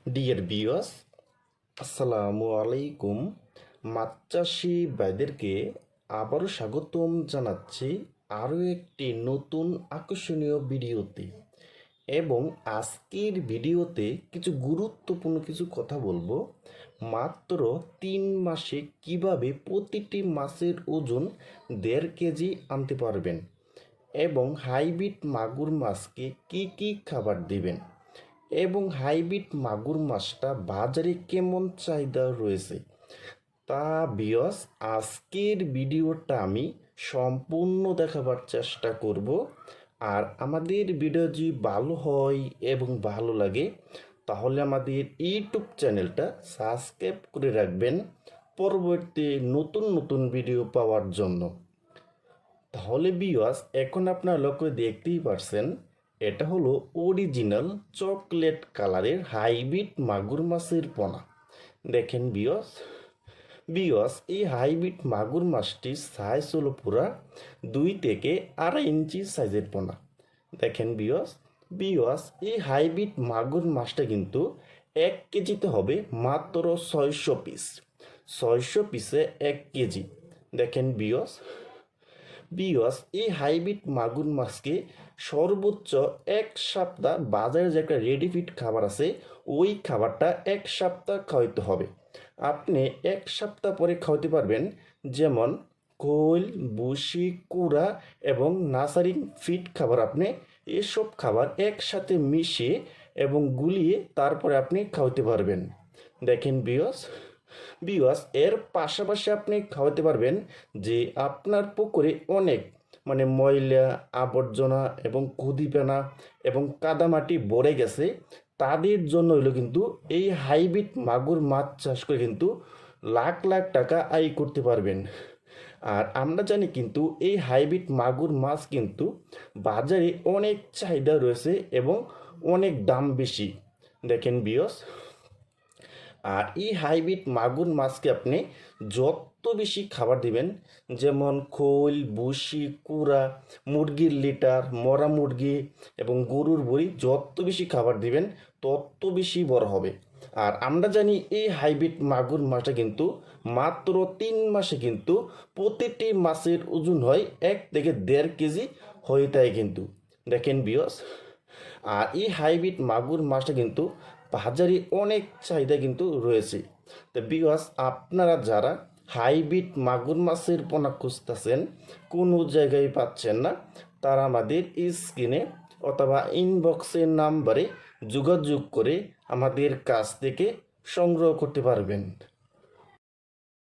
Dear viewers, আসসালামু আলাইকুম। মাছ চাষি ভাইদেরকে আবারও স্বাগতম জানাচ্ছি আরও একটি নতুন আকর্ষণীয় ভিডিওতে। এবং আজকের ভিডিওতে কিছু গুরুত্বপূর্ণ কিছু কথা বলবো। মাত্র 3 মাসে কিভাবে প্রতিটি মাছের ওজন 1.5 কেজি আনতে পারবেন এবং হাইব্রিড মাগুর মাছকে কি কি খাবার দিবেন এবং হাইব্রিড মাগুর মাছটা বাজারে কেমন চাহিদা রয়েছে তা ভিউয়ার্স আজকের ভিডিওটা আমি সম্পূর্ণ দেখাবার চেষ্টা করব। আর আমাদের ভিডিও যদি ভালো হয় এবং ভালো লাগে তাহলে আমাদের ইউটিউব চ্যানেলটা সাবস্ক্রাইব করে রাখবেন পরবর্তী নতুন নতুন ভিডিও পাওয়ার জন্য। তাহলে ভিউয়ার্স এখন আপনারা লক্ষ্য দেখতেই পারছেন, এটা হলো অরিজিনাল চকলেট কালারের হাইব্রিড মাগুর মাছের পোনা। দেখেন ভিউয়ার্স এই হাইব্রিড মাগুর মাছটির সাইজ হলো পুরা 2 থেকে 2.5 ইঞ্চি সাইজের পোনা। দেখেন ভিউয়ার্স এই হাইব্রিড মাগুর মাছটা কিন্তু 1 কেজিতে হবে মাত্র 600 পিস। 600 পিসে 1 কেজি। দেখেন ভিউয়ার্স এই হাইব্রিড মাগুর মাছকে সর্বোচ্চ 1 সপ্তাহ বাজারে যে একটা রেডি ফিড খাবার আছে ওই খাবারটা 1 সপ্তাহ খাওয়াইতে হবে। আপনি 1 সপ্তাহ পরে খাওয়াতে পারবেন, যেমন খোল, ভুসি, কুড়া এবং নার্সারিং ফিড খাবার। আপনি এসব খাবার একসাথে মিশিয়ে এবং গুলিয়ে তারপরে আপনি খাওয়াতে পারবেন। দেখেন ভিউয়ার্স এর পাশাপাশি আপনি খাওয়াতে পারবেন যে আপনার পুকুরে অনেক ময়লা আবর্জনা এবং খুদিপানা এবং কাদামাটি ভরে গেছে, তাদের জন্য হলো কিন্তু এই হাইব্রিড মাগুর মাছ চাষ করে কিন্তু লাখ লাখ টাকা আয় করতে পারবেন। আর আমরা জানি কিন্তু এই হাইব্রিড মাগুর মাছ কিন্তু বাজারে অনেক চাহিদা রয়েছে এবং অনেক দাম বেশি। দেখেন ভিউয়ার্স আর এই হাইব্রিড মাগুর মাছকে আপনি যত বেশি খাবার দিবেন, যেমন খোল, ভুসি, কুড়া, মুরগির লিটার, মরা মুরগি এবং গরুর বড়ি, যত বেশি খাবার দিবেন তত বেশি বড় হবে। আর আমরা জানি এই হাইব্রিড মাগুর মাছটা কিন্তু মাত্র 3 মাসে কিন্তু প্রতিটি মাছের ওজন হয় 1 থেকে 1.5 কেজি হয়ে থাকে কিন্তু। দেখেন ভিউয়ার্স আর এই হাইব্রিড মাগুর মাছটা কিন্তু বাজারে অনেক চাহিদা কিন্তু রয়েছে। তো ভিউয়ার্স আপনারা যারা হাইব্রিড মাগুর মাছের পোনা খুঁজতেছেন, কোনো জায়গায় পাচ্ছেন না, তারা আমাদের স্ক্রিনে অথবা ইনবক্সের নাম্বারে যোগাযোগ করে আমাদের কাছ থেকে সংগ্রহ করতে পারবেন।